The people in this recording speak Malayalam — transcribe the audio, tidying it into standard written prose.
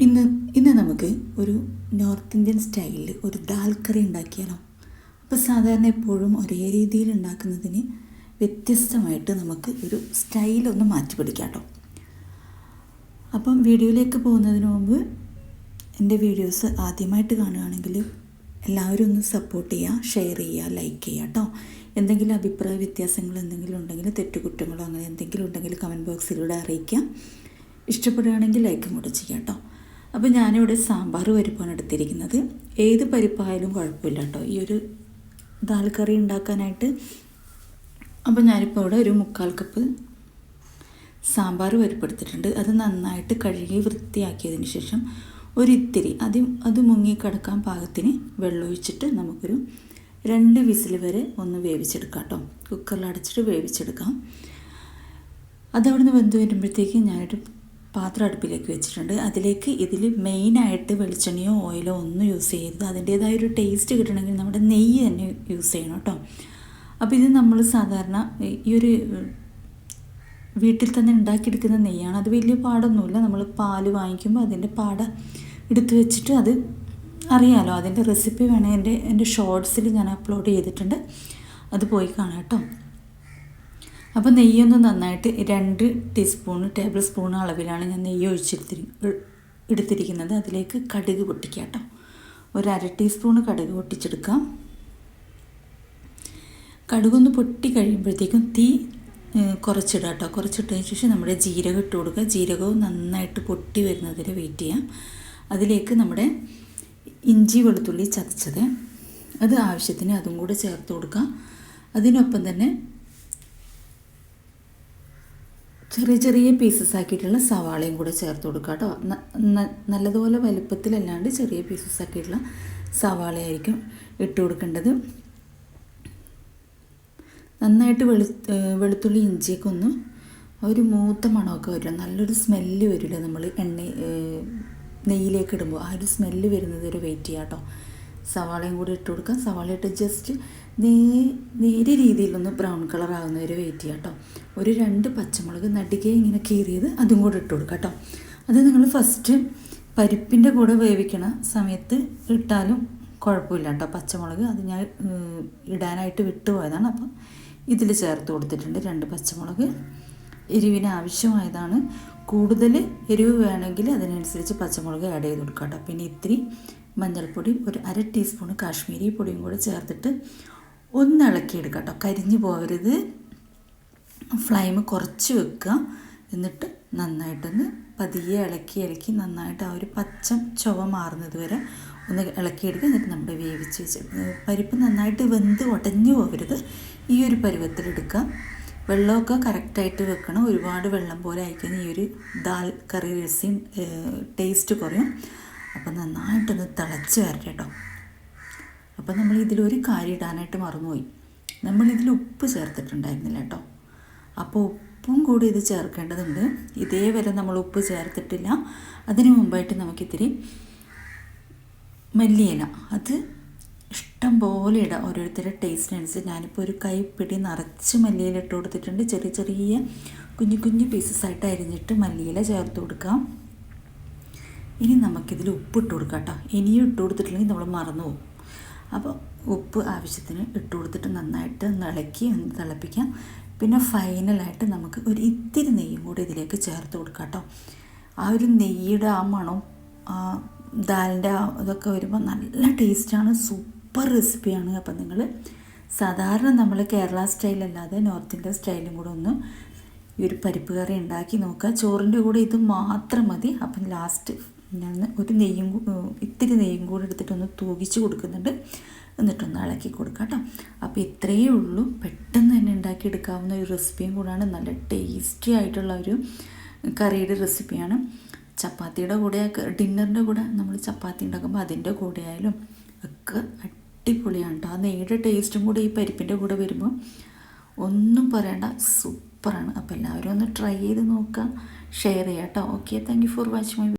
ഇന്ന് ഇന്ന് നമുക്ക് ഒരു നോർത്ത് ഇന്ത്യൻ സ്റ്റൈലിൽ ഒരു ദാൽ കറി ഉണ്ടാക്കിയാലോ. അപ്പോൾ സാധാരണ എപ്പോഴും ഒരേ രീതിയിൽ ഉണ്ടാക്കുന്നതിന് വ്യത്യസ്തമായിട്ട് നമുക്ക് ഒരു സ്റ്റൈലൊന്ന് മാറ്റി പിടിക്കാം കേട്ടോ. അപ്പം വീഡിയോയിലേക്ക് പോകുന്നതിന് മുമ്പ് എൻ്റെ വീഡിയോസ് ആദ്യമായിട്ട് കാണുകയാണെങ്കിൽ എല്ലാവരും ഒന്ന് സപ്പോർട്ട് ചെയ്യുക, ഷെയർ ചെയ്യുക, ലൈക്ക് ചെയ്യുക കേട്ടോ. എന്തെങ്കിലും അഭിപ്രായ വ്യത്യാസങ്ങൾ എന്തെങ്കിലും ഉണ്ടെങ്കിൽ, തെറ്റുകുറ്റങ്ങളോ അങ്ങനെ എന്തെങ്കിലും ഉണ്ടെങ്കിൽ കമൻറ്റ് ബോക്സിലൂടെ അറിയിക്കാം. ഇഷ്ടപ്പെടുകയാണെങ്കിൽ ലൈക്കും കൂടെ ചെയ്യാം കേട്ടോ. അപ്പോൾ ഞാനിവിടെ സാമ്പാർ പരിപ്പാണ് എടുത്തിരിക്കുന്നത്. ഏത് പരിപ്പായാലും കുഴപ്പമില്ല കേട്ടോ ഈ ഒരു ദാൽ കറി ഉണ്ടാക്കാനായിട്ട്. അപ്പോൾ ഞാനിപ്പോൾ ഇവിടെ ഒരു 3/4 കപ്പ് സാമ്പാർ പരിപ്പ് എടുത്തിട്ടുണ്ട്. അത് നന്നായിട്ട് കഴുകി വൃത്തിയാക്കിയതിന് ശേഷം ഒരിത്തിരി അത് മുങ്ങിക്കിടക്കാൻ പാകത്തിന് വെള്ളമൊഴിച്ചിട്ട് നമുക്കൊരു 2 വിസിൽ വരെ ഒന്ന് വേവിച്ചെടുക്കാം കേട്ടോ. കുക്കറിൽ അടച്ചിട്ട് വേവിച്ചെടുക്കാം. അതവിടെ നിന്ന് വെന്ത് വരുമ്പോഴത്തേക്ക് ഞാനൊരു പാത്രം അടുപ്പിലേക്ക് വെച്ചിട്ടുണ്ട്. അതിലേക്ക് ഇതിൽ മെയിനായിട്ട് വെളിച്ചെണ്ണയോ ഓയിലോ ഒന്നും യൂസ് ചെയ്യരുത്. അതിൻ്റേതായൊരു ടേസ്റ്റ് കിട്ടണമെങ്കിൽ നമ്മുടെ നെയ്യ് തന്നെ യൂസ് ചെയ്യണം കേട്ടോ. അപ്പോൾ ഇത് നമ്മൾ സാധാരണ ഈ ഒരു വീട്ടിൽ തന്നെ ഉണ്ടാക്കിയെടുക്കുന്ന നെയ്യാണ്. അത് വലിയ പാടൊന്നുമില്ല. നമ്മൾ പാല് വാങ്ങിക്കുമ്പോൾ അതിൻ്റെ പാട എടുത്ത് വെച്ചിട്ട് അത് അറിയാമല്ലോ. അതിൻ്റെ റെസിപ്പി വേണേൽ എൻ്റെ ഷോർട്സിൽ ഞാൻ അപ്ലോഡ് ചെയ്തിട്ടുണ്ട്, അത് പോയി കാണാം കേട്ടോ. അപ്പോൾ നെയ്യൊന്ന് നന്നായിട്ട് 2 ടേബിൾ സ്പൂൺ അളവിലാണ് ഞാൻ നെയ്യ് എടുത്തിരിക്കുന്നത്. അതിലേക്ക് കടുക് പൊട്ടിക്കുക കേട്ടോ. ഒരു 1/2 ടീസ്പൂൺ കടുക് പൊട്ടിച്ചെടുക്കാം. കടുകൊന്ന് പൊട്ടി കഴിയുമ്പോഴത്തേക്കും തീ കുറച്ചിടുക കേട്ടോ. കുറച്ചിട്ടതിന് ശേഷം നമ്മുടെ ജീരകം ഇട്ട് കൊടുക്കുക. ജീരകവും നന്നായിട്ട് പൊട്ടി വരുന്നതിൽ വെയിറ്റ് ചെയ്യാം. അതിലേക്ക് നമ്മുടെ ഇഞ്ചി വെളുത്തുള്ളി ചതച്ചത് അത് ആവശ്യത്തിന് അതും കൂടെ ചേർത്ത് കൊടുക്കുക. അതിനൊപ്പം തന്നെ ചെറിയ പീസസ് ആക്കിയിട്ടുള്ള സവാളയും കൂടെ ചേർത്ത് കൊടുക്കുക കേട്ടോ. നല്ലതുപോലെ വലുപ്പത്തിലല്ലാണ്ട് ചെറിയ പീസസ് ആക്കിയിട്ടുള്ള സവാളയായിരിക്കും ഇട്ട് കൊടുക്കേണ്ടത്. നന്നായിട്ട് വെളുത്തുള്ളി ഇഞ്ചിയൊക്കെ ഒന്ന് ഒരു മൂത്ത മണമൊക്കെ വരില്ല, നല്ലൊരു സ്മെല്ല് വരില്ല. നമ്മൾ നെയ്യിലേക്ക് ഇടുമ്പോൾ ആ ഒരു സ്മെല്ല് വരുന്നത് ഒരു വെയിറ്റ് ചെയ്യാം കേട്ടോ. സവാളയും കൂടി ഇട്ട് കൊടുക്കുക. സവാള ഇട്ട് ജസ്റ്റ് നേരെ രീതിയിലൊന്ന് ബ്രൗൺ കളർ ആകുന്നവരെ വെയിറ്റ് ചെയ്യാം കേട്ടോ. ഒരു 2 പച്ചമുളക് നടുകെ ഇങ്ങനെ കീറിയത് അതും കൂടെ ഇട്ട് കൊടുക്കുക കേട്ടോ. അത് നിങ്ങൾ ഫസ്റ്റ് പരിപ്പിൻ്റെ കൂടെ വേവിക്കണ സമയത്ത് ഇട്ടാലും കുഴപ്പമില്ല കേട്ടോ. പച്ചമുളക് അത് ഞാൻ ഇടാനായിട്ട് വിട്ടുപോയതാണ്. അപ്പം ഇതിൽ ചേർത്ത് കൊടുത്തിട്ടുണ്ട് 2 പച്ചമുളക്. എരിവിന് ആവശ്യമായതാണ്. കൂടുതൽ എരിവ് വേണമെങ്കിൽ അതിനനുസരിച്ച് പച്ചമുളക് ആഡ് ചെയ്ത് കൊടുക്കാം കേട്ടോ. പിന്നെ ഇത്തിരി മഞ്ഞൾപ്പൊടി, ഒരു 1/2 ടീസ്പൂൺ കാശ്മീരി പൊടിയും കൂടെ ചേർത്തിട്ട് ഒന്ന് ഇളക്കിയെടുക്കുക കേട്ടോ. കരിഞ്ഞു പോകരുത്. ഫ്ലെയിം കുറച്ച് വെക്കുക. എന്നിട്ട് നന്നായിട്ടൊന്ന് പതിയെ ഇളക്കി നന്നായിട്ട് ആ ഒരു പച്ച ചുവ മാറുന്നത് വരെ ഒന്ന് ഇളക്കിയെടുക്കുക. എന്നിട്ട് നമ്മുടെ വേവിച്ച് വെച്ച് പരിപ്പ് നന്നായിട്ട് വെന്ത് ഉടഞ്ഞു പോകരുത്. ഈ ഒരു പരുവത്തിലെടുക്കുക. വെള്ളമൊക്കെ കറക്റ്റായിട്ട് വെക്കണം. ഒരുപാട് വെള്ളം പോലെ ആയിക്കഴിഞ്ഞാൽ ഈ ഒരു ദാൽ കറി രസം ടേസ്റ്റ് കുറയും. അപ്പം നന്നായിട്ടൊന്ന് തിളച്ച് വരട്ടെ കേട്ടോ. അപ്പം നമ്മൾ ഇതിലൊരു കാര്യം ഇടാനായിട്ട് മറന്നുപോയി. നമ്മളിതിൽ ഉപ്പ് ചേർത്തിട്ടുണ്ടായിരുന്നില്ല കേട്ടോ. അപ്പോൾ ഉപ്പും കൂടി ഇത് ചേർക്കേണ്ടതുണ്ട്. ഇതേവരെ നമ്മൾ ഉപ്പ് ചേർത്തിട്ടില്ല. അതിന് മുമ്പായിട്ട് നമുക്കിത്തിരി മല്ലിയില അത് ഇഷ്ടം പോലെ ഇടാം, ഓരോരുത്തരുടെ ടേസ്റ്റിനനുസരിച്ച്. ഞാനിപ്പോൾ ഒരു കൈപ്പിടി നിറച്ച് മല്ലിയില ഇട്ട് കൊടുത്തിട്ടുണ്ട്. ചെറിയ കുഞ്ഞു പീസസായിട്ട് അരിഞ്ഞിട്ട് മല്ലിയില ചേർത്ത് കൊടുക്കാം. ഇനി നമുക്കിതിൽ ഉപ്പിട്ട് കൊടുക്കാം കേട്ടോ. ഇനിയും ഇട്ട് കൊടുത്തിട്ടില്ലെങ്കിൽ നമ്മൾ മറന്നു പോകും. അപ്പോൾ ഉപ്പ് ആവശ്യത്തിന് ഇട്ട് കൊടുത്തിട്ട് നന്നായിട്ട് ഇളക്കി ഒന്ന് തിളപ്പിക്കാം. പിന്നെ ഫൈനലായിട്ട് നമുക്ക് ഒരു ഇത്തിരി നെയ്യും കൂടി ഇതിലേക്ക് ചേർത്ത് കൊടുക്കാം കേട്ടോ. ആ ഒരു നെയ്യുടെ ആ മണം, ആ ദാലിൻ്റെ ഇതൊക്കെ വരുമ്പോൾ നല്ല ടേസ്റ്റാണ്. സൂപ്പർ റെസിപ്പിയാണ്. അപ്പം നിങ്ങൾ സാധാരണ നമ്മൾ കേരള സ്റ്റൈലല്ലാതെ നോർത്ത് ഇന്ത്യൻ സ്റ്റൈലും കൂടെ ഒന്ന് ഈ ഒരു പരിപ്പ് കറി ഉണ്ടാക്കി നോക്കുക. ചോറിൻ്റെ കൂടെ ഇത് മാത്രം മതി. അപ്പം ലാസ്റ്റ് ഞാൻ ഒരു ഇത്തിരി നെയ്യും കൂടി എടുത്തിട്ടൊന്ന് തൂകിച്ച് കൊടുക്കുന്നുണ്ട്. എന്നിട്ടൊന്ന് ഇളക്കി കൊടുക്കാം കേട്ടോ. അപ്പോൾ ഇത്രയേ ഉള്ളൂ. പെട്ടെന്ന് തന്നെ ഉണ്ടാക്കിയെടുക്കാവുന്ന ഒരു റെസിപ്പിയും കൂടാണ്. നല്ല ടേസ്റ്റി ആയിട്ടുള്ള ഒരു കറിയുടെ റെസിപ്പിയാണ്. ചപ്പാത്തിയുടെ കൂടെ, ഡിന്നറിൻ്റെ കൂടെ നമ്മൾ ചപ്പാത്തി ഉണ്ടാക്കുമ്പോൾ അതിൻ്റെ കൂടെ ആയാലും ഒക്കെ അടിപൊളിയാണ് കേട്ടോ. ആ നെയ്യുടെ ടേസ്റ്റും കൂടെ ഈ പരിപ്പിൻ്റെ കൂടെ വരുമ്പോൾ ഒന്നും പറയണ്ട, സൂപ്പറാണ്. അപ്പോൾ എല്ലാവരും ഒന്ന് ട്രൈ ചെയ്ത് നോക്കുക, ഷെയർ ചെയ്യാം കേട്ടോ. Okay, thank you for watching my